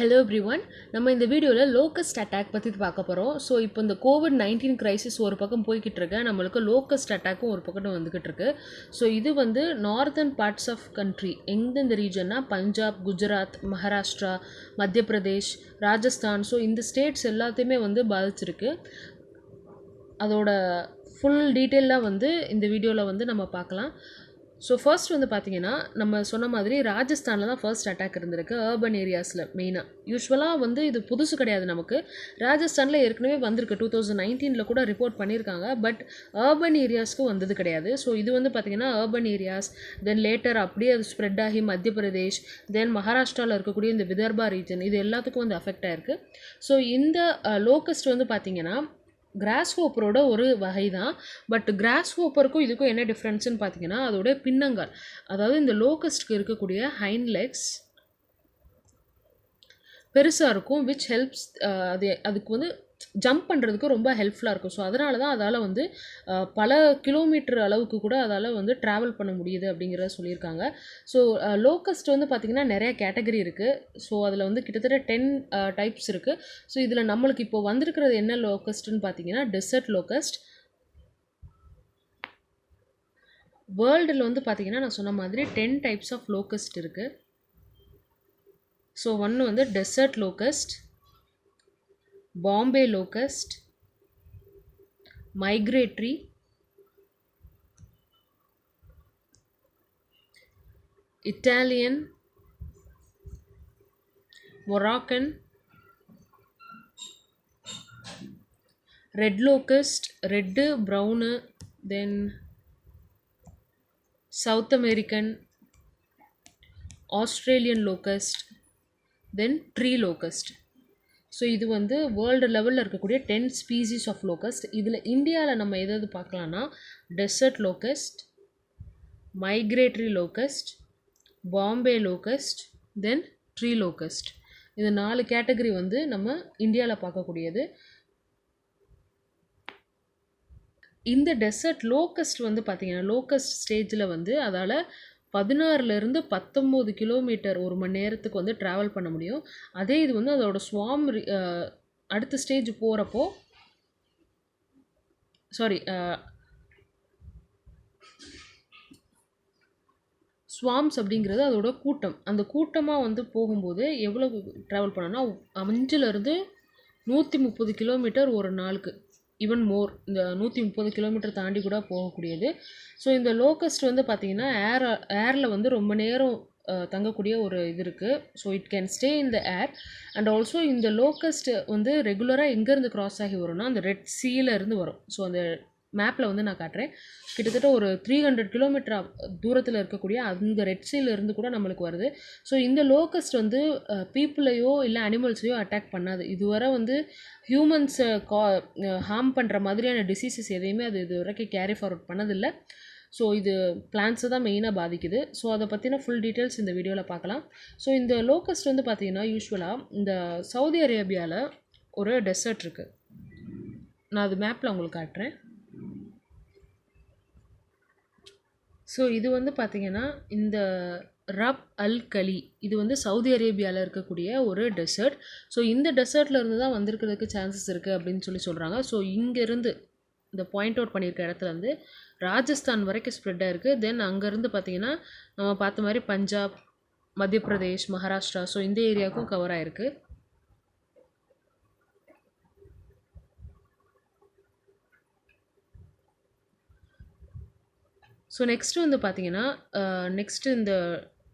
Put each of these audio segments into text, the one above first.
Hello everyone. நம்ம இந்த வீடியோவில் லோக்கஸ்ட் அட்டாக் பற்றி பார்க்க போகிறோம். ஸோ இப்போ இந்த கோவிட்-19 கிரைசிஸ் ஒரு பக்கம் போய்கிட்டு இருக்கு, நம்மளுக்கு லோக்கஸ்ட் அட்டாக்கும் ஒரு பக்கம் வந்துக்கிட்டு இருக்கு. ஸோ இது வந்து நார்தர்ன் பார்ட்ஸ் ஆஃப் கண்ட்ரி, எந்தெந்த ரீஜன்னா பஞ்சாப், குஜராத், மகாராஷ்டிரா, மத்திய பிரதேஷ், ராஜஸ்தான், ஸோ இந்த ஸ்டேட்ஸ் எல்லாத்தையுமே வந்து பாதிச்சிருக்கு. அதோட ஃபுல் டீட்டெயிலாக வந்து இந்த வீடியோவில் வந்து நம்ம பார்க்கலாம். ஸோ ஃபர்ஸ்ட் வந்து பார்த்திங்கன்னா, நம்ம சொன்ன மாதிரி ராஜஸ்தானில் தான் ஃபர்ஸ்ட் அட்டாக் இருந்திருக்கு, அர்பன் ஏரியாஸில் மெயினாக. யூஸ்வலாக வந்து இது புதுசு கிடையாது நமக்கு, ராஜஸ்தானில் ஏற்கனவே வந்திருக்கு, 2019 கூட ரிப்போர்ட் பண்ணியிருக்காங்க. பட் அர்பன் ஏரியாஸ்க்கு வந்தது கிடையாது. ஸோ இது வந்து பார்த்திங்கன்னா அர்பன் ஏரியாஸ், தென் லேட்டர் அப்படியே அது ஸ்ப்ரெட் ஆகி மத்திய பிரதேஷ், தென் மகாராஷ்டிராவில் இருக்கக்கூடிய இந்த விதர்பா ரீஜன், இது எல்லாத்துக்கும் வந்து அஃபெக்ட் ஆகிருக்கு. ஸோ இந்த லோக்கஸ்ட் வந்து பார்த்திங்கன்னா கிராஸ் ஹோப்பரோட ஒரு வகை தான். பட் கிராஸ் ஹோப்பருக்கும் இதுக்கும் என்ன டிஃப்ரென்ஸ்னு பார்த்தீங்கன்னா, அதோட பின்னங்கால், அதாவது இந்த லோக்கஸ்ட்க்கு இருக்கக்கூடிய ஹைண்ட் லெக்ஸ் பெருசாக இருக்கும், விச் ஹெல்ப்ஸ் அதுக்கு வந்து ஜம்ப் பண்ணுறதுக்கு ரொம்ப ஹெல்ப்ஃபுல்லாக இருக்கும். ஸோ அதனால தான் அதால் வந்து பல கிலோமீட்டர் அளவுக்கு கூட அதால் வந்து ட்ராவல் பண்ண முடியுது அப்படிங்கிறத சொல்லியிருக்காங்க. ஸோ லோக்கஸ்ட் வந்து பார்த்திங்கன்னா நிறையா கேட்டகரி இருக்குது. ஸோ அதில் வந்து கிட்டத்தட்ட 10 டைப்ஸ் இருக்குது. ஸோ இதில் நம்மளுக்கு இப்போ வந்திருக்கிறது என்ன லோக்கஸ்ட்டுன்னு பார்த்தீங்கன்னா டெசர்ட் லோக்கஸ்ட். வேர்ல்டில் வந்து பார்த்திங்கன்னா நான் சொன்ன மாதிரி 10 டைப்ஸ் ஆஃப் லோக்கஸ்ட் இருக்குது. ஸோ ஒன்று வந்து desert locust, Bombay locust, migratory, Italian, Moroccan, red locust, red, brown, then South American, Australian locust, then tree locust. So இது வந்து வேர்ல்டு லெவலில் இருக்கக்கூடிய 10 ஸ்பீசிஸ் ஆஃப் லோக்கஸ்ட். இதில் இந்தியாவில் நம்ம எதாவது பார்க்கலான்னா desert locust, migratory locust, Bombay locust, then tree locust. இது 4 கேட்டகரி வந்து நம்ம இந்தியாவில் பார்க்கக்கூடியது. இந்த டெசர்ட் லோக்கஸ்ட் வந்து பார்த்திங்கன்னா லோக்கஸ்ட் ஸ்டேஜில் வந்து அதால் 16லேருந்து 19 கிலோமீட்டர் ஒரு மணி நேரத்துக்கு வந்து ட்ராவல் பண்ண முடியும். அதே இது வந்து அதோட ஸ்வாம் அடுத்த ஸ்டேஜ் போகிறப்போ ஸ்வாம்ஸ் அப்படிங்கிறது அதோட கூட்டம். அந்த கூட்டமாக வந்து போகும்போது எவ்வளோ ட்ராவல் பண்ணோன்னா 5லேருந்து 130 கிலோமீட்டர் ஒரு நாளுக்கு, ஈவன் மோர், இந்த 130 கிலோமீட்டர் தாண்டி கூட போகக்கூடியது. ஸோ இந்த லோக்கஸ்ட் வந்து பார்த்திங்கன்னா ஏரில் வந்து ரொம்ப நேரம் தங்கக்கூடிய ஒரு இது இருக்குது. So it can stay in the air. And also இந்த லோக்கஸ்ட் வந்து ரெகுலராக எங்கேருந்து க்ராஸ் ஆகி வரும்னா அந்த ரெட் சீல இருந்து வரும். ஸோ அந்த மேப்பில் வந்து நான் காட்டுறேன். கிட்டத்தட்ட ஒரு 300 கிலோமீட்டர் தூரத்தில் இருக்கக்கூடிய அந்த ரெட் சீலேருந்து கூட நம்மளுக்கு வருது. ஸோ இந்த லோக்கஸ்ட் வந்து பீப்புளையோ இல்லை அனிமல்ஸையோ அட்டாக் பண்ணாது. இதுவரை வந்து ஹியூமன்ஸை ஹார்ம் பண்ணுற மாதிரியான டிசீசஸ் எதையுமே அது இது வரைக்கும் கேரி ஃபார்வர்ட் பண்ணதில்லை. ஸோ இது பிளான்ட்ஸை தான் மெயினாக பாதிக்குது. ஸோ அதை பற்றின ஃபுல் டீட்டெயில்ஸ் இந்த வீடியோவில் பார்க்கலாம். ஸோ இந்த லோக்கஸ்ட் வந்து பார்த்திங்கன்னா யூஸ்வலாக இந்த சவுதி அரேபியாவில் ஒரு டெசர்ட் இருக்குது. நான் அது மேப்பில் உங்களுக்கு காட்டுறேன். ஸோ இது வந்து பார்த்திங்கன்னா இந்த ரப் அல் கலி, இது வந்து சவுதி அரேபியாவில் இருக்கக்கூடிய ஒரு டெசர்ட். ஸோ இந்த டெசர்ட்டில் இருந்து தான் வந்திருக்கிறதுக்கு சான்சஸ் இருக்குது அப்படின்னு சொல்கிறாங்க. ஸோ இங்கேருந்து இந்த பாயிண்ட் அவுட் பண்ணியிருக்க இடத்துல வந்து ராஜஸ்தான் வரைக்கும் ஸ்ப்ரெட் ஆகிருக்கு. தென் அங்கேருந்து பார்த்திங்கன்னா நம்ம பார்த்த மாதிரி பஞ்சாப், மத்திய பிரதேஷ், மகாராஷ்டிரா, ஸோ இந்த ஏரியாவுக்கும் கவர் ஆகிருக்கு. ஸோ நெக்ஸ்ட்டு வந்து பார்த்திங்கன்னா நெக்ஸ்ட்டு இந்த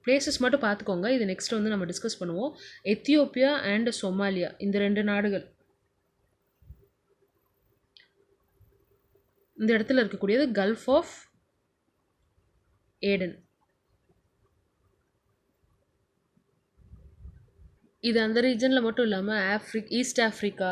பிளேசஸ் மட்டும் பார்த்துக்கோங்க. இது நெக்ஸ்ட்டு வந்து நம்ம டிஸ்கஸ் பண்ணுவோம். எத்தியோப்பியா அண்ட் சொமாலியா, இந்த 2 நாடுகள், இந்த இடத்துல இருக்கக்கூடியது கல்ஃப் ஆஃப் ஏடன். இது அந்த ரீஜனில் மட்டும் இல்லாமல் east Africa,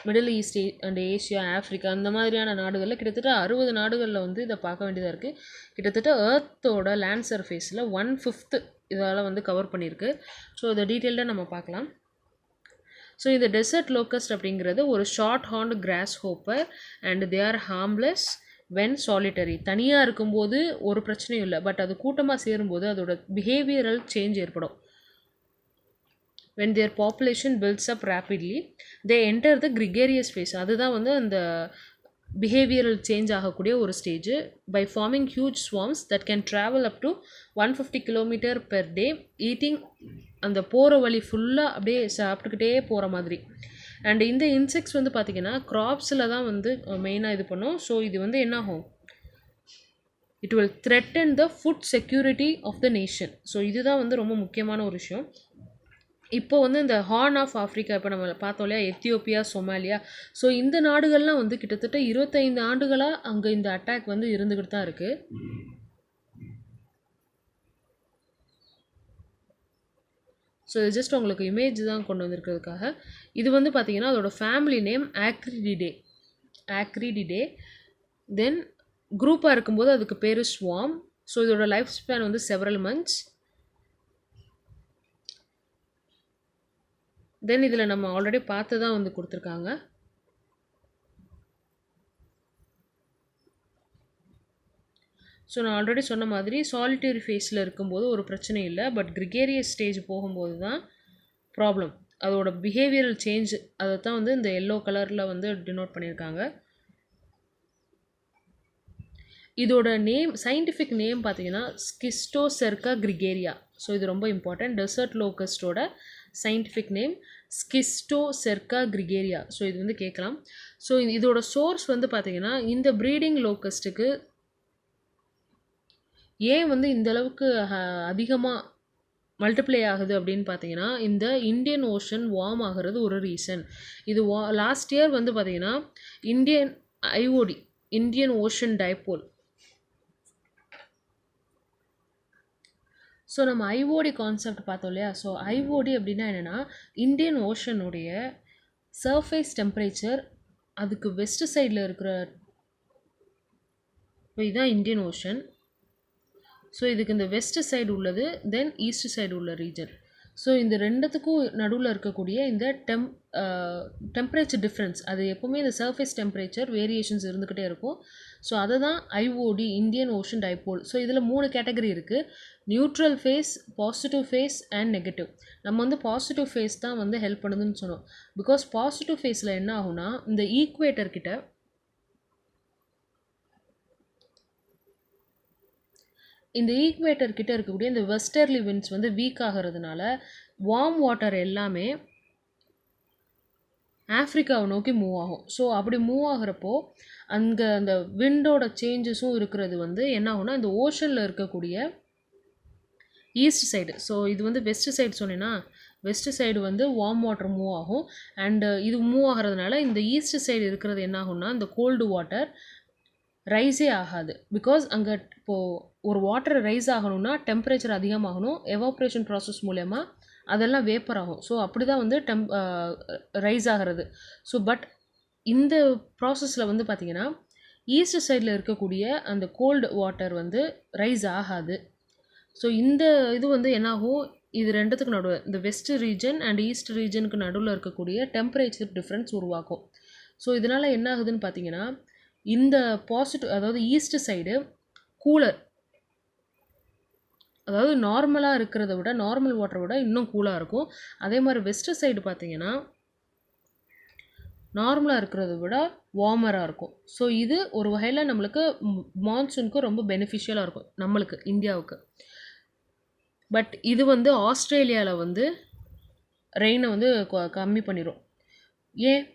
middle east and Asia, Africa, அந்த மாதிரியான நாடுகளில் கிட்டத்தட்ட 60 நாடுகளில் வந்து இதை பார்க்க வேண்டியதாக இருக்குது. கிட்டத்தட்ட ஏர்த்தோட லேண்ட் சர்ஃபேஸில் 1/5 இதால் வந்து கவர் பண்ணியிருக்கு. ஸோ இதை டீட்டெயில்டாக நம்ம பார்க்கலாம். ஸோ இந்த டெசர்ட் லோக்கஸ்ட் அப்படிங்கிறது ஒரு short horned grasshopper and they are harmless when solitary. தனியாக இருக்கும்போது ஒரு பிரச்சனையும் இல்லை, பட் அது கூட்டமாக சேரும்போது அதோட பிஹேவியரல் சேஞ்ச் ஏற்படும். when their population builds up rapidly they enter the gregarious phase. அதுதான் வந்து அந்த behavioral change ஆகக்கூடிய ஒரு stage. by forming huge swarms that can travel up to 150 km per day eating அந்த போகிற வழி ஃபுல்லாக அப்படியே சாப்பிட்டுக்கிட்டே போகிற மாதிரி. அண்ட் இந்த இன்செக்ட்ஸ் வந்து பார்த்திங்கன்னா க்ராப்ஸில் தான் வந்து மெயினாக இது பண்ணும். ஸோ இது வந்து என்னாகும், it will threaten the food security of the nation. So இதுதான் வந்து ரொம்ப முக்கியமான ஒரு விஷயம். இப்போ வந்து இந்த ஹார்ன் ஆஃப் ஆஃப்ரிக்கா இப்போ நம்ம பார்த்தோம் இல்லையா, எத்தியோப்பியா, சொமாலியா, ஸோ இந்த நாடுகள்லாம் வந்து கிட்டத்தட்ட 25 ஆண்டுகளாக அங்கே இந்த அட்டாக் வந்து இருந்துக்கிட்டு தான் இருக்குது. ஸோ இது ஜஸ்ட் உங்களுக்கு இமேஜ் தான் கொண்டு வந்திருக்கிறதுக்காக. இது வந்து பார்த்திங்கன்னா அதோட ஃபேமிலி நேம் ஆக்ரிடிடே. தென் குரூப்பாக இருக்கும்போது அதுக்கு பேர் ஸ்வாம். ஸோ இதோட லைஃப் ஸ்பேன் வந்து செவரல் மந்த்ஸ். தென் இதில் நம்ம ஆல்ரெடி பார்த்து தான் வந்து கொடுத்துருக்காங்க. ஸோ நான் ஆல்ரெடி சொன்ன மாதிரி சாலிட்டரி ஃபேஸில் இருக்கும்போது ஒரு பிரச்சனை இல்லை. பட் கிரிகேரியஸ் ஸ்டேஜ் போகும்போது தான் ப்ராப்ளம். அதோட பிஹேவியரல் சேஞ்ச் அதை தான் வந்து இந்த எல்லோ கலரில் வந்து டினோட் பண்ணியிருக்காங்க. இதோட நேம், சயின்டிஃபிக் நேம் பார்த்தீங்கன்னா ஸ்கிஸ்டோசெர்கா கிரிகேரியா. ஸோ இது ரொம்ப இம்பார்ட்டன்ட். டெசர்ட் லோக்கஸ்டோட scientific name schistocerca gregaria. So இது வந்து கேட்கலாம். ஸோ இதோட சோர்ஸ் வந்து பார்த்திங்கன்னா இந்த ப்ரீடிங் லோக்கஸ்ட்டுக்கு ஏன் வந்து இந்த அளவுக்கு அதிகமாக மல்டிப்ளை ஆகுது அப்படின்னு பார்த்தீங்கன்னா இந்த இந்தியன் ஓஷன் வார்ம் ஆகிறது ஒரு ரீசன். இது லாஸ்ட் இயர் வந்து பார்த்திங்கன்னா இந்தியன் ஓஷன் டைபோல். ஸோ நம்ம ஐஓடி கான்செப்ட் பார்த்தோம் இல்லையா. ஸோ ஐஓடி அப்படின்னா என்னென்னா இந்தியன் ஓஷனுடைய சர்ஃபேஸ் டெம்பரேச்சர் அதுக்கு வெஸ்ட் சைடில் இருக்கிற இதுதான் இந்தியன் ஓஷன். ஸோ இதுக்கு இந்த வெஸ்ட் சைடு உள்ளது, தென் ஈஸ்ட் சைடு உள்ள ரீஜன். ஸோ இந்த ரெண்டுத்துக்கும் நடுவில் இருக்கக்கூடிய இந்த டெம்பரேச்சர் டிஃப்ரென்ஸ், அது எப்போவுமே இந்த சர்ஃபேஸ் டெம்பரேச்சர் வேரியேஷன்ஸ் இருந்துக்கிட்டே இருக்கும். ஸோ அதை தான் IOD, Indian ocean dipole. So இதில் 3 கேட்டகரி இருக்குது. Neutral phase, positive phase and negative. நம்ம வந்து பாசிட்டிவ் ஃபேஸ் தான் வந்து ஹெல்ப் பண்ணுதுன்னு சொன்னோம். பிகாஸ் பாசிட்டிவ் ஃபேஸில் என்ன ஆகும்னா இந்த ஈக்குவேட்டர் கிட்ட இருக்கக்கூடிய இந்த வெஸ்டர்லி விண்ட்ஸ் வந்து வீக் ஆகிறதுனால வார்ம் வாட்டர் எல்லாமே ஆஃப்ரிக்காவை நோக்கி மூவ் ஆகும். ஸோ அப்படி மூவ் ஆகிறப்போ அங்கே அந்த விண்டோட சேஞ்சஸும் இருக்கிறது வந்து என்ன ஆகும்னா இந்த ஓஷனில் இருக்கக்கூடிய ஈஸ்ட் சைடு. ஸோ இது வந்து வெஸ்ட் சைடு சொன்னேன்னா, வெஸ்ட் சைடு வந்து வார்ம் வாட்டர் மூவ் ஆகும். அண்டு இது மூவ் ஆகிறதுனால இந்த ஈஸ்ட் சைடு இருக்கிறது என்ன ஆகும்னா இந்த கோல்டு வாட்டர் ரைஸே ஆகாது. பிகாஸ் அங்கே இப்போது ஒரு வாட்டர் ரைஸ் ஆகணும்னா டெம்பரேச்சர் அதிகமாகணும். எவாப்ரேஷன் ப்ராசஸ் மூலயமா அதெல்லாம் வேப்பர் ஆகும். ஸோ அப்படி தான் வந்து ரைஸ் ஆகிறது. ஸோ பட் இந்த ப்ராசஸில் வந்து பார்த்திங்கன்னா ஈஸ்ட் சைடில் இருக்கக்கூடிய அந்த கோல்டு வாட்டர் வந்து ரைஸ் ஆகாது. ஸோ இந்த இது வந்து என்னாகும், இது ரெண்டுத்துக்கு நடுவில் இந்த வெஸ்ட் ரீஜன் அண்ட் ஈஸ்ட் ரீஜனுக்கு நடுவில் இருக்கக்கூடிய டெம்பரேச்சர் டிஃப்ரென்ஸ் உருவாக்கும். ஸோ இதனால் என்ன ஆகுதுன்னு பார்த்தீங்கன்னா இந்த பாசிட்டிவ், அதாவது ஈஸ்ட் சைடு கூலர், அதாவது நார்மலாக இருக்கிறத விட, நார்மல் வாட்டரை விட இன்னும் கூலாக இருக்கும். அதே மாதிரி வெஸ்ட் சைடு பார்த்திங்கன்னா நார்மலாக இருக்கிறத விட வார்மராக இருக்கும். ஸோ இது ஒரு வகையில் நம்மளுக்கு மான்சூனுக்கு ரொம்ப பெனிஃபிஷியலாக இருக்கும் நம்மளுக்கு இந்தியாவுக்கு. பட் இது வந்து ஆஸ்திரேலியாவில் வந்து ரெயினை வந்து கம்மி பண்ணிடும். ஏன்,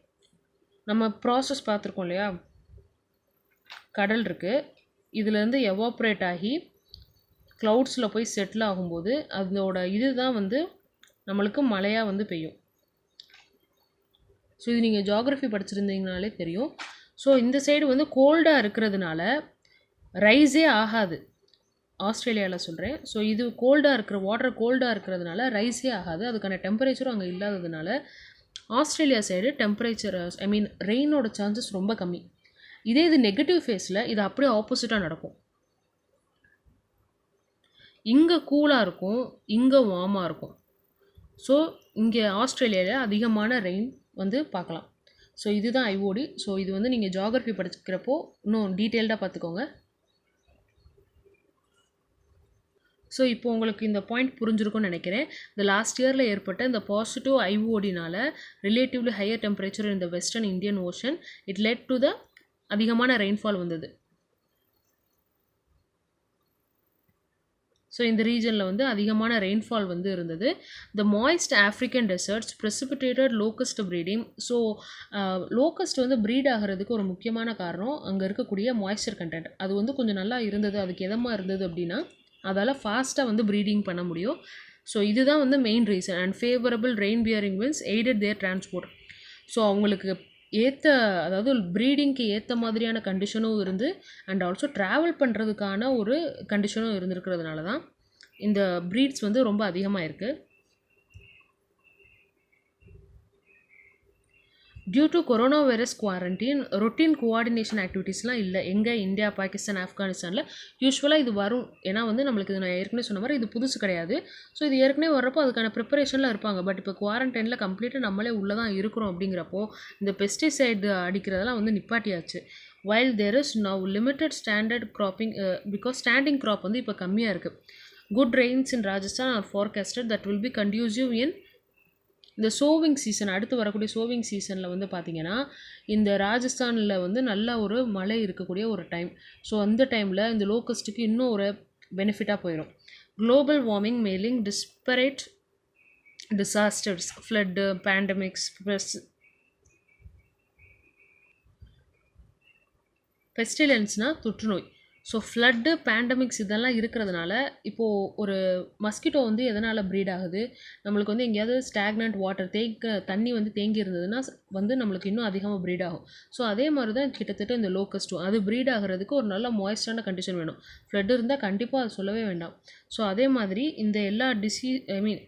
நம்ம ப்ராசஸ் பார்த்துருக்கோம் இல்லையா, கடல் இருக்குது, இதுலேருந்து எவாப்ரேட் ஆகி க்ளவுட்ஸில் போய் செட்டில் ஆகும்போது அதோட இது தான் வந்து நம்மளுக்கு மழையாக வந்து பெய்யும். ஸோ இது நீங்கள் ஜியாகிரஃபி படிச்சிருந்தீங்கனாலே தெரியும். ஸோ இந்த சைடு வந்து கோல்டாக இருக்கிறதுனால ரைஸே ஆகாது, ஆஸ்திரேலியாவில் சொல்கிறேன். ஸோ இது கோல்டாக இருக்கிற வாட்டர் கோல்டாக இருக்கிறதுனால ரைஸே ஆகாது. அதுக்கான டெம்பரேச்சரும் அங்கே இல்லாததுனால ஆஸ்திரேலியா சைடு டெம்பரேச்சர் ரெயினோட சான்சஸ் ரொம்ப கம்மி. இதே இது நெகட்டிவ் ஃபேஸில் இது அப்படியே ஆப்போசிட்டாக நடக்கும். இங்கே கூலாக இருக்கும், இங்கே வார்மாக இருக்கும். ஸோ இங்கே ஆஸ்திரேலியாவில் அதிகமான ரெயின் வந்து பார்க்கலாம். ஸோ இதுதான் ஐஓடி. ஸோ இது வந்து நீங்கள் ஜியாகிரஃபி படிக்கிறப்போ இன்னும் டீட்டெயில்டாக பார்த்துக்கோங்க. ஸோ இப்போ உங்களுக்கு இந்த பாயிண்ட் புரிஞ்சிருக்கும்னு நினைக்கிறேன். இந்த லாஸ்ட் இயரில் ஏற்பட்ட இந்த பாசிட்டிவ் ஐஓடினால relatively higher temperature in the western Indian ocean it led to the அதிகமான ரெயின்ஃபால் வந்தது. ஸோ இந்த ரீஜனில் வந்து அதிகமான ரெயின்ஃபால் வந்து இருந்தது. The moist African deserts precipitated locust breeding. So locust வந்து ப்ரீட் ஆகிறதுக்கு ஒரு முக்கியமான காரணம் அங்கே இருக்கக்கூடிய மாய்ஸ்சர் கண்டென்ட். அது வந்து கொஞ்சம் நல்லா இருந்தது. அதுக்கு எதமாக இருந்தது அப்படின்னா அதால் ஃபாஸ்ட்டாக வந்து ப்ரீடிங் பண்ண முடியும். ஸோ இதுதான் வந்து main reason. And favourable rain bearing winds aided their transport. So அவங்களுக்கு ஏற்ற, அதாவது ப்ரீடிங்க்கு ஏற்ற மாதிரியான கண்டிஷனும் இருந்து அண்ட் ஆல்சோ ட்ராவல் பண்ணுறதுக்கான ஒரு கண்டிஷனும் இருந்திருக்கிறதுனால தான் இந்த ப்ரீட்ஸ் வந்து ரொம்ப அதிகமாக இருக்குது. Due to corona virus quarantine routine coordination ஆக்டிவிட்டீஸ்லாம் இல்லை. எங்கே இந்தியா, பாகிஸ்தான், ஆப்கானிஸ்தானில் யூஸ்வலாக இது வரும். ஏன்னா வந்து நம்மளுக்கு இது நான் ஏற்கனவே சொன்ன மாதிரி இது புதுசு கிடையாது. ஸோ இது ஏற்கனவே வர்றப்போ அதுக்கான ப்ரிப்பரேஷனில் இருப்பாங்க. பட் இப்போ குவாரண்டைனில் கம்ப்ளீட்டாக நம்மளே உள்ளே தான் இருக்கிறோம். அப்படிங்கிறப்போ இந்த பெஸ்டிசைடு அடிக்கிறதெல்லாம் வந்து நிப்பாட்டியாச்சு. While there is now limited standard cropping because standing crop வந்து இப்போ கம்மியாக இருக்குது. Good rains in Rajasthan are forecasted that will be conducive in இந்த சோவிங் சீசன். அடுத்து வரக்கூடிய சோவிங் சீசனில் வந்து பார்த்திங்கன்னா இந்த ராஜஸ்தானில் வந்து நல்ல ஒரு மழை இருக்கக்கூடிய ஒரு டைம். ஸோ அந்த டைமில் இந்த லோக்கஸ்ட்டுக்கு இன்னும் ஒரு பெனிஃபிட்டாக போயிடும். குளோபல் வார்மிங் மேலிங் டிஸ்பரேட் டிசாஸ்டர்ஸ், ஃப்ளட்டு, பேண்டமிக்ஸ், பெஸ்டிலன்ஸ்னால் தொற்றுநோய். ஸோ ஃப்ளட்டு, பேண்டமிக்ஸ் இதெல்லாம் இருக்கிறதுனால இப்போது ஒரு மஸ்கிட்டோ வந்து எதனால் ப்ரீட் ஆகுது, நம்மளுக்கு வந்து எங்கேயாவது ஸ்டாக்னண்ட் வாட்டர் தண்ணி வந்து தேங்கி இருந்ததுன்னா வந்து நம்மளுக்கு இன்னும் அதிகமாக ப்ரீட் ஆகும். ஸோ அதே மாதிரி தான் கிட்டத்தட்ட இந்த லோக்கஸ்ட்டும் அது ப்ரீட் ஆகிறதுக்கு ஒரு நல்ல மாய்ஸ்டான கண்டிஷன் வேணும். ஃப்ளட் இருந்தால் கண்டிப்பாக அது சொல்லவே வேண்டாம். ஸோ அதே மாதிரி இந்த எல்லா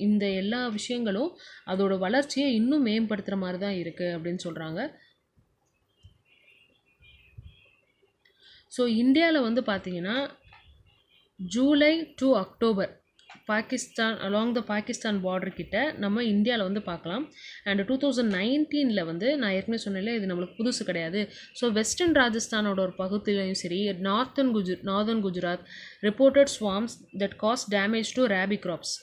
இந்த எல்லா விஷயங்களும் அதோட வளர்ச்சியை இன்னும் மேம்படுத்துகிற மாதிரி தான் இருக்குது அப்படின்னு சொல்கிறாங்க. ஸோ இந்தியாவில் வந்து பார்த்திங்கன்னா July to October Pakistan along the Pakistan border கிட்ட நம்ம இந்தியாவில் வந்து பார்க்கலாம். அண்ட் 2019 வந்து நான் ஏற்கனவே சொன்னேன்ல இது நம்மளுக்கு புதுசு கிடையாது. ஸோ வெஸ்டர்ன் ராஜஸ்தானோட ஒரு பகுதியிலையும் சரி, northern Gujarat reported swarms that cause damage to rabi crops.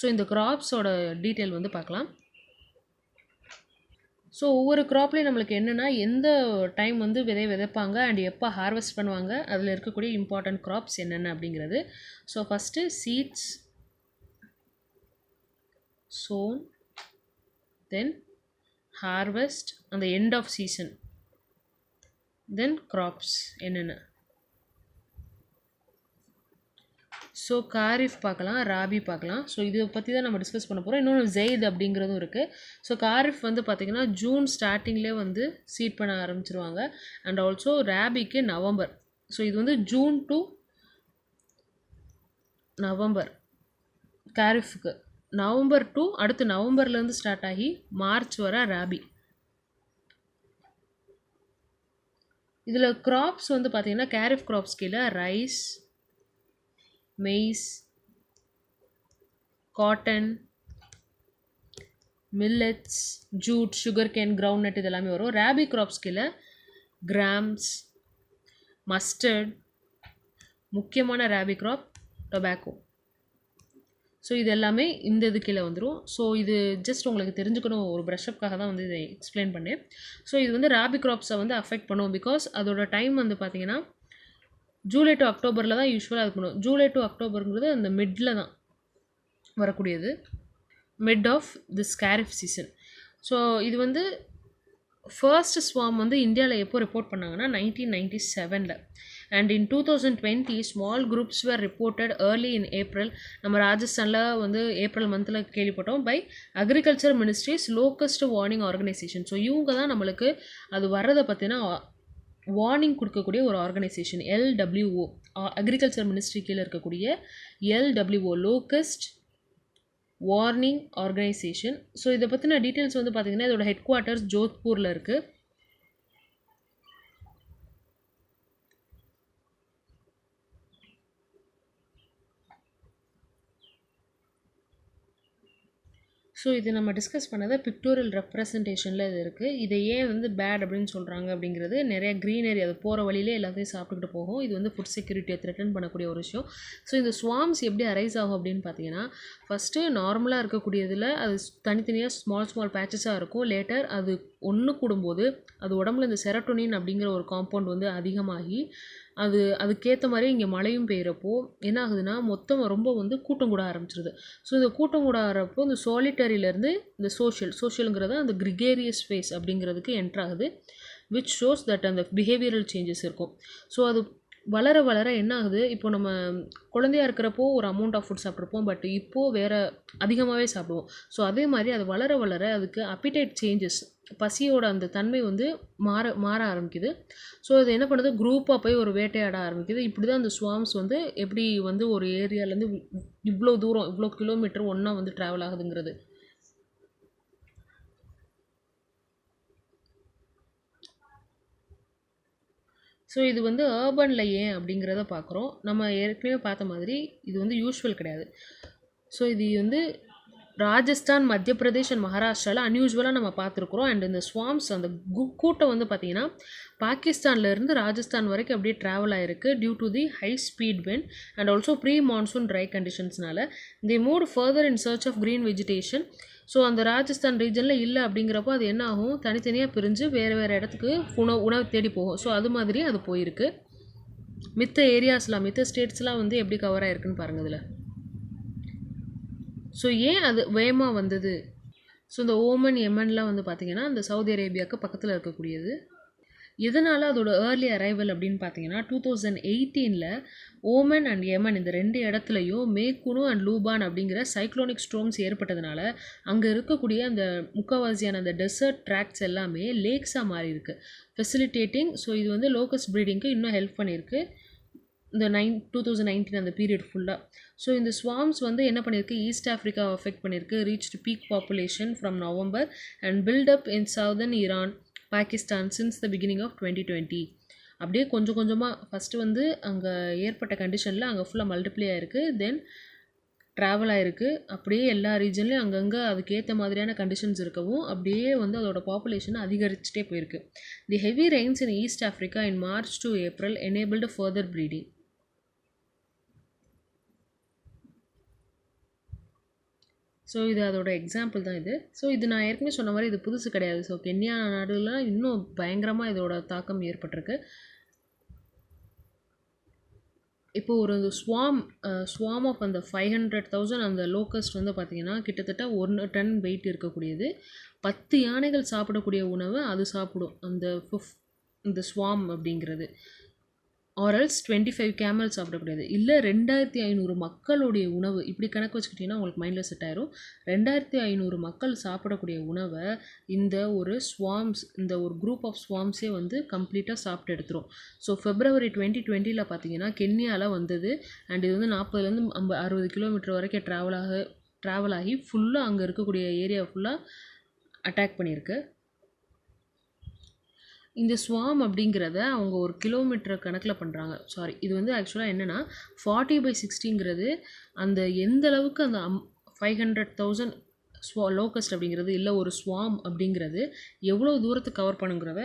So இந்த கிராப்ஸோட டீட்டெயில் வந்து பார்க்கலாம். ஸோ ஒவ்வொரு க்ராப்லேயும் நம்மளுக்கு என்னென்னா எந்த டைம் வந்து விதைப்பாங்க அண்ட் எப்போ ஹார்வெஸ்ட் பண்ணுவாங்க, அதில் இருக்கக்கூடிய இம்பார்ட்டன்ட் க்ராப்ஸ் என்னென்ன அப்படிங்கிறது. So first seeds sown, then harvest, அந்த end of season, then crops என்னென்ன. ஸோ காரிஃப் பார்க்கலாம், ராபி பார்க்கலாம். ஸோ இதை பற்றி தான் நம்ம டிஸ்கஸ் பண்ண போகிறோம். இன்னொன்று ஜெயித் அப்படிங்கிறதும் இருக்குது. ஸோ காரிஃப் வந்து பார்த்திங்கன்னா ஜூன் ஸ்டார்டிங்லேயே வந்து சீட் பண்ண ஆரம்பிச்சிருவாங்க. அண்ட் ஆல்சோ ராபிக்கு நவம்பர். ஸோ இது வந்து ஜூன் டு நவம்பர் காரிஃப்க்கு, நவம்பர் டு அடுத்து நவம்பர்லேருந்து ஸ்டார்ட் ஆகி மார்ச் வர ராபி. இதில் க்ராப்ஸ் வந்து பார்த்திங்கன்னா காரிஃப் க்ராப்ஸ் கீழே rice, maize, cotton, millets, jute, sugarcane, groundnut இதெல்லாமே வரும். ராபி கிராப்ஸ் கீழே கிராம்ஸ், மஸ்டர்ட், முக்கியமான ராபி கிராப் டொபாக்கோ. ஸோ இது எல்லாமே இந்த இது கீழே வந்துடும். ஸோ இது ஜஸ்ட் உங்களுக்கு தெரிஞ்சுக்கணும், ஒரு ப்ரஷ்அப்காக தான் வந்து இதை எக்ஸ்பிளைன் பண்ணேன். ஸோ இது வந்து ராபி கிராப்ஸை வந்து அஃபெக்ட் பண்ணும். பிகாஸ் அதோட டைம் வந்து பார்த்திங்கன்னா ஜூலை டு அக்டோபரில் தான் யூஸ்வலாக இது பண்ணுவோம். ஜூலை டு அக்டோபருங்கிறது அந்த மிட்டில் தான் வரக்கூடியது, mid of this kharif season. So இது வந்து ஃபர்ஸ்ட் ஸ்வாம் வந்து இந்தியாவில் எப்போ ரிப்போர்ட் பண்ணாங்கன்னா 1997. And in 2020 small groups were reported early in April. நம்ம ராஜஸ்தானில் வந்து ஏப்ரல் மந்தில் கேள்விப்பட்டோம் by agriculture ministry's locust warning organisation. So இவங்க தான் நம்மளுக்கு அது வர்றதை பற்றினா வார்னிங் கொடுக்கக்கூடிய ஒரு ஆர்கனைசேஷன். LWO அக்ரிகல்ச்சர் மினிஸ்ட்ரி கீழே இருக்கக்கூடிய LWO locust warning organisation. So இதை பற்றின டீட்டெயில்ஸ் வந்து பார்த்திங்கன்னா இதோட ஹெட் குவார்ட்டர்ஸ் ஜோத்பூரில் இருக்குது. ஸோ இது நம்ம டிஸ்கஸ் பண்ணதை பிக்டோரியல் ரெப்ரசன்டேஷனில் இது இருக்குது. இதை ஏன் வந்து பேட் அப்படின்னு சொல்கிறாங்க அப்படிங்கிறது, நிறைய க்ரீனரி அது போகிற வழியிலே எல்லாத்தையும் சாப்பிட்டுக்கிட்டு போகும். இது வந்து ஃபுட் செக்யூரிட்டியை த்ரெட்டன் பண்ணக்கூடிய ஒரு விஷயம். ஸோ இந்த ஸ்வாம்ஸ் எப்படி அரைஸ் ஆகும் அப்படின்னு பார்த்தீங்கன்னா, ஃபஸ்ட்டு நார்மலாக இருக்கக்கூடியதில் அது தனித்தனியாக ஸ்மால் பேச்சஸாக இருக்கும். லேட்டர் அது ஒன்று கூடும்போது அது உடம்புல இந்த செரட்டோனின் அப்படிங்கிற ஒரு காம்பவுண்ட் வந்து அதிகமாகி அதுக்கேற்ற மாதிரி இங்கே மழையும் பெய்கிறப்போ என்ன ஆகுதுன்னா மொத்தம் ரொம்ப வந்து கூட்டம் கூட ஆரம்பிச்சிருது. ஸோ இந்த கூட்டம் கூட ஆகிறப்போ இந்த சாலிட்டரியிலேருந்து இந்த சோஷியலுங்கிறத அந்த கிரிகேரியஸ் ஃபேஸ் அப்படிங்கிறதுக்கு என்ட்ராகுது. விச் ஷோஸ் தட் அந்த பிஹேவியரல் சேஞ்சஸ் இருக்கும். ஸோ அது வளர வளர என்ன ஆகுது, இப்போ நம்ம குழந்தையாக இருக்கிறப்போ ஒரு அமௌண்ட் ஆஃப் ஃபுட் சாப்பிட்ருப்போம், பட் இப்போது வேறு அதிகமாகவே சாப்பிடுவோம். ஸோ அதே மாதிரி அது வளர வளர அதுக்கு அப்பிடைட் சேஞ்சஸ், பசியோட அந்த தன்மை வந்து மாற ஆரம்பிக்குது. ஸோ அது என்ன பண்ணுது, குரூப்பாக போய் ஒரு வேட்டையாட ஆரம்பிக்குது. இப்படி தான் அந்த ஸ்வாம்ஸ் வந்து எப்படி வந்து ஒரு ஏரியாலேருந்து இவ்வளோ தூரம் இவ்வளோ கிலோமீட்டர் ஒன்றா வந்து ட்ராவல் ஆகுதுங்கிறது. ஸோ இது வந்து ஏர்பனில் ஏன் அப்படிங்கிறத பார்க்குறோம். நம்ம ஏற்கனவே பார்த்த மாதிரி இது வந்து யூஸ்வல் கிடையாது. ஸோ இது வந்து ராஜஸ்தான், மத்திய பிரதேஷ் அண்ட் மகாராஷ்டிராவில் அன்யூஸ்வலாக நம்ம பார்த்துருக்குறோம். அண்ட் இந்த ஸ்வாம்ஸ் அந்த கூட்டம் வந்து பார்த்திங்கன்னா பாகிஸ்தான்லேருந்து ராஜஸ்தான் வரைக்கும் அப்படியே ட்ராவல் ஆகிருக்கு due to the high speed wind and also pre monsoon dry கண்டிஷன்ஸ்னால they move further in search of green vegetation. So அந்த ராஜஸ்தான் ரீஜனில் இல்லை அப்படிங்கிறப்போ அது என்ன ஆகும், தனித்தனியாக பிரிஞ்சு வேறு இடத்துக்கு உணவு தேடி போகும். ஸோ அது மாதிரி அது போயிருக்கு. மித்த ஏரியாஸ்லாம் மித்த ஸ்டேட்ஸ்லாம் வந்து எப்படி கவர் ஆகிருக்குன்னு பாருங்கள் இதில். ஸோ ஏன் அது வேகமாக வந்தது? ஸோ இந்த ஓமன், யெமன்லாம் வந்து பார்த்திங்கன்னா இந்த சவுதி அரேபியாவுக்கு பக்கத்தில் இருக்கக்கூடியது. எதனால் அதோட ஏர்லி அரைவல் அப்படின்னு பார்த்தீங்கன்னா 2018 ஓமன் அண்ட் யெமன் இந்த 2 இடத்துலையும் மேக்குனு அண்ட் லூபான் அப்படிங்கிற சைக்ளோனிக் ஸ்ட்ரோம்ஸ் ஏற்பட்டதுனால அங்கே இருக்கக்கூடிய அந்த முக்கால்வாசியான அந்த டெசர்ட் ட்ராக்ட்ஸ் எல்லாமே லேக்ஸாக மாறி இருக்குது, ஃபெசிலிட்டேட்டிங். ஸோ இது வந்து லோக்கஸ்ட் ப்ரீடிங்க்கு இன்னும் ஹெல்ப் பண்ணியிருக்கு இந்த 2019 அந்த பீரியட் ஃபுல்லாக. ஸோ இந்த ஸ்வாம்ஸ் வந்து என்ன பண்ணியிருக்கு, ஈஸ்ட் ஆஃப்ரிக்காவை அஃபெக்ட் பண்ணியிருக்கு, reached peak population from November and buildup in southern Iran, Pakistan since the beginning of 2020. அப்படியே கொஞ்சம் கொஞ்சமாக ஃபஸ்ட்டு வந்து அங்கே ஏற்பட்ட கண்டிஷனில் அங்கே ஃபுல்லாக மல்டிப்ளை ஆகிருக்கு, தென் ட்ராவல் ஆகிருக்கு. அப்படியே எல்லா ரீஜன்லேயும் அங்கங்கே அதுக்கேற்ற மாதிரியான கண்டிஷன்ஸ் இருக்கவும் அப்படியே வந்து அதோட பாப்புலேஷன் அதிகரிச்சுட்டே போயிருக்கு. The heavy rains in east Africa in March to April enabled further breeding. So இது அதோட எக்ஸாம்பிள் தான் இது. ஸோ இது நான் ஏற்கனவே சொன்ன மாதிரி இது புதுசு கிடையாது. ஸோ கென்யா நாடுலாம் இன்னும் பயங்கரமாக இதோட தாக்கம் ஏற்பட்டிருக்கு. இப்போது ஒரு ஸ்வாம் ஆஃப் அந்த 500,000 அந்த லோக்கஸ்ட் வந்து பார்த்திங்கன்னா கிட்டத்தட்ட 1 டன் வெயிட் இருக்கக்கூடியது. 10 யானைகள் சாப்பிடக்கூடிய உணவை அது சாப்பிடும் இந்த ஸ்வாம் அப்படிங்கிறது. ஆர்எல்ஸ் 25 கேமல் சாப்பிடக்கூடியது. இல்லை 2500 மக்களுடைய உணவு, இப்படி கணக்கு வச்சுக்கிட்டிங்கன்னா உங்களுக்கு மைண்டில் செட் ஆயிரும். 2500 மக்கள் சாப்பிடக்கூடிய உணவை இந்த ஒரு குரூப் ஆஃப் ஸ்வாம்ஸே வந்து கம்ப்ளீட்டாக சாப்பிட்டு எடுத்துரும். ஸோ February 2020 பார்த்தீங்கன்னா கென்யாவில் வந்தது. அண்ட் இது வந்து 40 60 கிலோமீட்டர் வரைக்கும் ட்ராவல் ஆகி ஃபுல்லாக அங்கே இருக்கக்கூடிய ஏரியா ஃபுல்லாக அட்டாக் பண்ணியிருக்கு. இந்த ஸ்வாம் அப்படிங்கிறத அவங்க ஒரு கிலோமீட்டர் கணக்கில் பண்ணுறாங்க. இது வந்து ஆக்சுவலாக என்னென்னா 40/60ங்கிறது அந்த எந்த அளவுக்கு அந்த 500,000 லோக்கஸ்ட் அப்படிங்கிறது இல்லை ஒரு ஸ்வாம் அப்படிங்கிறது எவ்வளோ தூரத்துக்கு கவர் பண்ணுங்கிறத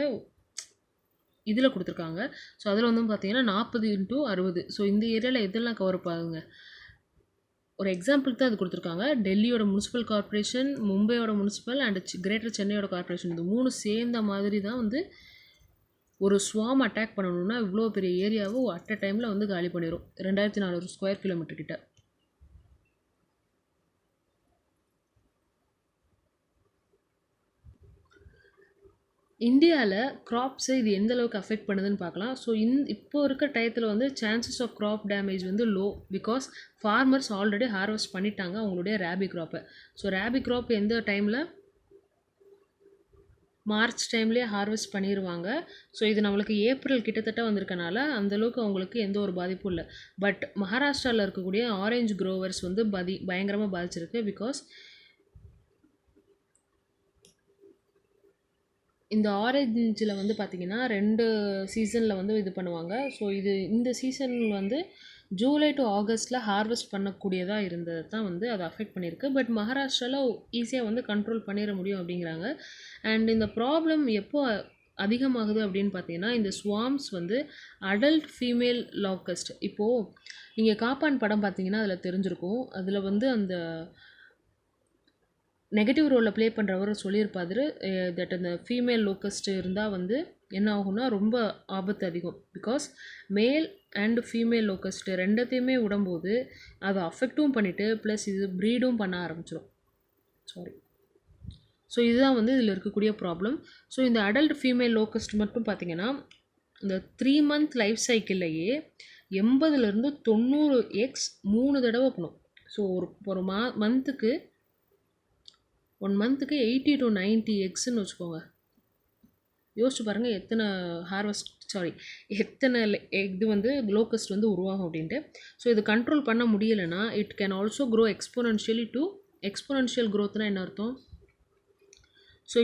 இதில் கொடுத்துருக்காங்க. ஸோ அதில் வந்து பார்த்திங்கன்னா 40x60. ஸோ இந்த ஏரியாவில் எதெல்லாம் கவர் பாருங்க. ஒரு எக்ஸாம்பிளுக்கு தான் அது கொடுத்துருக்காங்க. டெல்லியோட முனிசிபல் கார்பரேஷன், மும்பையோட முனிசிபல் அண்ட் கிரேட்டர் சென்னையோட கார்பரேஷன், இந்த 3 சேர்ந்த மாதிரி தான் வந்து ஒரு ஸ்வாம் அட்டாக் பண்ணணும்னா இவ்வளோ பெரிய ஏரியாவை அட் அ டைமில் வந்து காலி பண்ணிடும். 2400 ஸ்கொயர் கிலோமீட்டர் கிட்ட. இந்தியாவில் க்ராப்ஸை இது எந்த அளவுக்கு அஃபெக்ட் பண்ணுதுன்னு பார்க்கலாம். ஸோ இப்போ இருக்க டயத்தில் வந்து சான்சஸ் ஆஃப் க்ராப் டேமேஜ் வந்து low, because farmers already harvest பண்ணிட்டாங்க அவங்களுடைய ரேபி க்ராப்பை. ஸோ ரேபி க்ராப் எந்த டைமில், மார்ச் டைம்லேயே ஹார்வெஸ்ட் பண்ணிடுவாங்க. ஸோ இது நம்மளுக்கு ஏப்ரல் கிட்டத்தட்ட வந்திருக்கனால அந்தளவுக்கு அவங்களுக்கு எந்த ஒரு பாதிப்பும் இல்லை. பட் மகாராஷ்டிராவில் இருக்கக்கூடிய ஆரஞ்சு க்ரோவர்ஸ் வந்து பயங்கரமாக பாதிச்சிருக்கு. பிகாஸ் இந்த ஆரஞ்சில் வந்து பார்த்திங்கன்னா 2 சீசனில் வந்து இது பண்ணுவாங்க. ஸோ இந்த சீசன் வந்து ஜூலை டு ஆகஸ்ட்டில் ஹார்வெஸ்ட் பண்ணக்கூடியதாக இருந்தது தான் வந்து அதை அஃபெக்ட் பண்ணியிருக்கு. பட் மகாராஷ்டிராவில் ஈஸியாக வந்து கண்ட்ரோல் பண்ணிட முடியும் அப்படிங்கிறாங்க. அண்ட் இந்த ப்ராப்ளம் எப்போ அதிகமாகுது அப்படின்னு பார்த்தீங்கன்னா, இந்த ஸ்வாம்ஸ் வந்து அடல்ட் ஃபீமேல் லாக்கஸ்ட். இப்போது நீங்கள் காப்பான் படம் பார்த்தீங்கன்னா அதில் தெரிஞ்சிருக்கும். அதில் வந்து அந்த நெகட்டிவ் ரோலில் ப்ளே பண்ணுறவர் சொல்லியிருப்பாரு தட் அந்த ஃபீமேல் லோக்கஸ்ட் இருந்தால் வந்து என்ன ஆகும்னா ரொம்ப ஆபத்து அதிகம். Because male and female locust ரெண்டத்தையுமே விடும்போது அதை அஃபெக்டும் பண்ணிவிட்டு ப்ளஸ் இது ப்ரீடும் பண்ண ஆரம்பிச்சிடும். சாரி. ஸோ இதுதான் வந்து இதில் இருக்கக்கூடிய ப்ராப்ளம். ஸோ இந்த அடல்ட் ஃபீமேல் லோக்கஸ்ட் மட்டும் பார்த்திங்கன்னா இந்த 3 மந்த் லைஃப் சைக்கிள்லையே 80லேருந்து 90 எக்ஸ் 3 தடவை பண்ணும். ஸோ ஒரு மந்த்துக்கு 1 மந்த்துக்கு 80 to 90 எக்ஸ்ன்னு வச்சுக்கோங்க. யோசிச்சு பாருங்கள் எத்தனை இது வந்து லோக்கஸ்ட் வந்து உருவாகும் அப்படின்ட்டு. ஸோ இது கண்ட்ரோல் பண்ண முடியலைன்னா it can also grow exponentially to exponential க்ரோத்னால் என்ன அர்த்தம்? ஸோ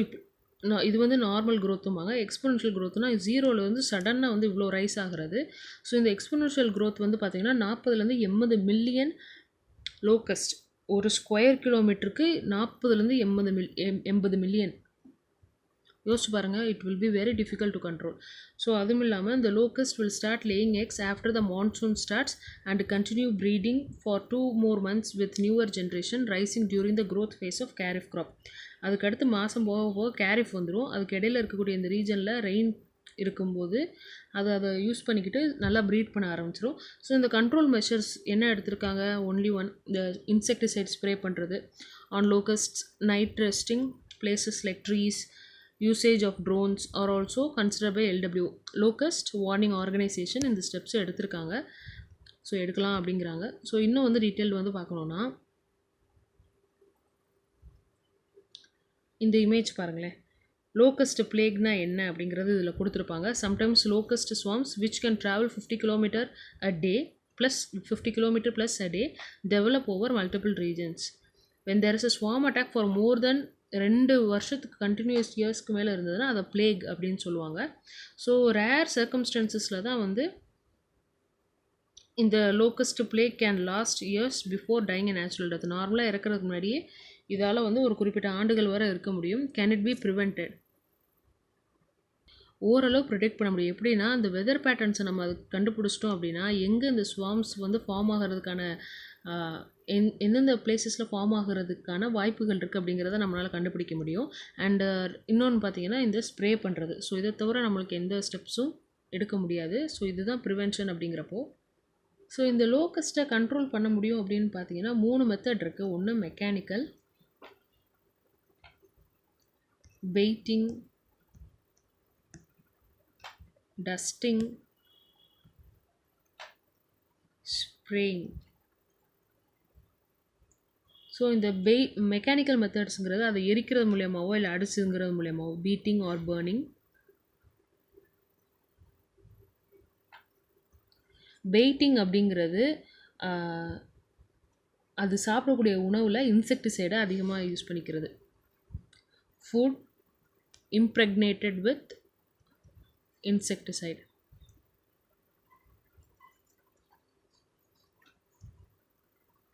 இது வந்து நார்மல் க்ரோத்துமாங்க. எக்ஸ்போனன்ஷியல் க்ரோத்னா 0ல் வந்து சடனாக வந்து இவ்வளோ ரைஸ் ஆகிறது. ஸோ இந்த எக்ஸ்போனன்ஷியல் க்ரோத் வந்து பார்த்திங்கன்னா 40லேருந்து 80 மில்லியன் லோக்கஸ்ட் ஒரு ஸ்கொயர் கிலோமீட்டருக்கு 40லேருந்து 80 மில்லியன். யோசிச்சு பாருங்கள். It will be very difficult to control. So அதுவும் இல்லாமல் இந்த locust will start laying eggs after the monsoon starts and continue breeding for 2 more months with newer generation rising during the growth phase of kharif crop. அதுக்கடுத்து மாதம் போக போக கேரிஃப் வந்துடும். அதுக்கு இடையில் இருக்கக்கூடிய இந்த ரீஜனில் ரெயின் இருக்கும்போது அதை யூஸ் பண்ணிக்கிட்டு நல்லா ப்ரீட் பண்ண ஆரம்பிச்சிடும். ஸோ இந்த கண்ட்ரோல் மெஷர்ஸ் என்ன எடுத்திருக்காங்க? ஒன்லி ஒன், இந்த இன்செக்டிசைட் ஸ்ப்ரே பண்ணுறது on locust, night resting places like trees, usage of drones are also consider by LW locust warning organisation இந்த ஸ்டெப்ஸ் எடுத்திருக்காங்க. ஸோ எடுக்கலாம் அப்படிங்கிறாங்க. ஸோ இன்னும் வந்து டீட்டெயில் வந்து பார்க்கணுன்னா இந்த இமேஜ் பாருங்களேன். லோக்கஸ்ட் பிளேக்னா என்ன அப்படிங்கிறது இதில் கொடுத்துருப்பாங்க. Sometimes locust swarms which can travel 50 kilometre a day plus 50 kilometre plus a day develop over multiple regions. When there is a swarm attack for more than 2 வருஷத்துக்கு கண்டினியூஸ் இயர்ஸ்க்கு மேலே இருந்ததுன்னா அதை பிளேக் அப்படின்னு சொல்லுவாங்க. ஸோ ரேர் சர்க்கம்ஸ்டன்சஸில் தான் வந்து இந்த locust plague can last years before dying a natural death. நார்மலாக இறக்கிறதுக்கு முன்னாடியே இதால் வந்து ஒரு குறிப்பிட்ட ஆண்டுகள் வரை இருக்க முடியும். Can it be prevented? ஓரளவு ப்ரிடிக்ட் பண்ண முடியும். எப்படின்னா இந்த வெதர் பேட்டர்ன்ஸை நம்ம அது கண்டுபிடிச்சிட்டோம் அப்படின்னா எங்கே இந்த ஸ்வாம்ஸ் வந்து ஃபார்ம் ஆகிறதுக்கான எந்தெந்த பிளேசஸில் ஃபார்ம் ஆகிறதுக்கான வாய்ப்புகள் இருக்குது அப்படிங்கிறத நம்மளால் கண்டுபிடிக்க முடியும். அண்டு இன்னொன்று பார்த்தீங்கன்னா இந்த ஸ்ப்ரே பண்ணுறது. ஸோ இதை தவிர நம்மளுக்கு எந்த ஸ்டெப்ஸும் எடுக்க முடியாது. ஸோ இதுதான் ப்ரிவென்ஷன் அப்படிங்கிறப்போ. ஸோ இந்த லோக்கஸ்ட்டை கண்ட்ரோல் பண்ண முடியும் அப்படின்னு பார்த்தீங்கன்னா 3 மெத்தட் இருக்குது. ஒன்று mechanical, baiting, dusting, spraying. So இந்த மெக்கானிக்கல் மெத்தட்ஸுங்கிறது அதை எரிக்கிறது மூலியமாவோ இல்லை அடிச்சுங்கிறது மூலியமாவோ, பீட்டிங் ஆர் பர்னிங். பெயிட்டிங் அப்படிங்கிறது அது சாப்பிடக்கூடிய உணவில் இன்செக்டிசைடை அதிகமாக யூஸ் பண்ணிக்கிறது. Food impregnated with insecticide.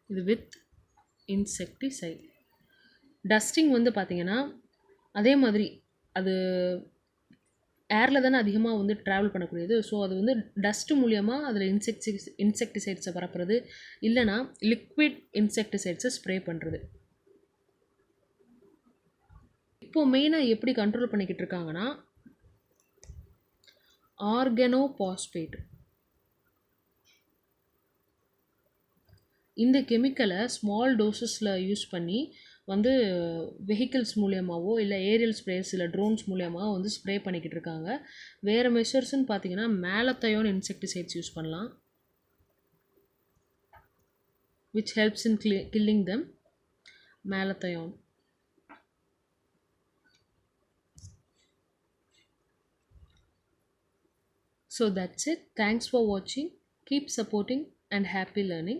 இது வித் இன்செக்டிசைட். டஸ்டிங் வந்து பார்த்திங்கன்னா அதே மாதிரி அது ஏரில் தானே அதிகமாக வந்து ட்ராவல் பண்ணக்கூடியது. ஸோ அது வந்து டஸ்ட்டு மூலியமாக அதில் இன்செக்டிசைட்ஸை பரப்புறது, இல்லைனா லிக்விட் இன்செக்டிசைட்ஸை ஸ்ப்ரே பண்ணுறது. இப்போது மெயினாக எப்படி கண்ட்ரோல் பண்ணிக்கிட்டு இருக்காங்கன்னா ஆர்கனோபாஸ்பேட். இந்த கெமிக்கலை ஸ்மால் டோசஸில் யூஸ் பண்ணி வந்து வெஹிக்கிள்ஸ் மூலியமாகவோ இல்லை ஏரியல் ஸ்ப்ரேஸ் இல்லை ட்ரோன்ஸ் மூலியமாக வந்து ஸ்ப்ரே பண்ணிக்கிட்டு இருக்காங்க. வேறு மெஷர்ஸ்ன்னு பார்த்தீங்கன்னா மேலத்தயோன் இன்செக்டிசைட்ஸ் யூஸ் பண்ணலாம், which helps in killing them. Malathion. So that's it. Thanks for watching. Keep supporting and happy learning.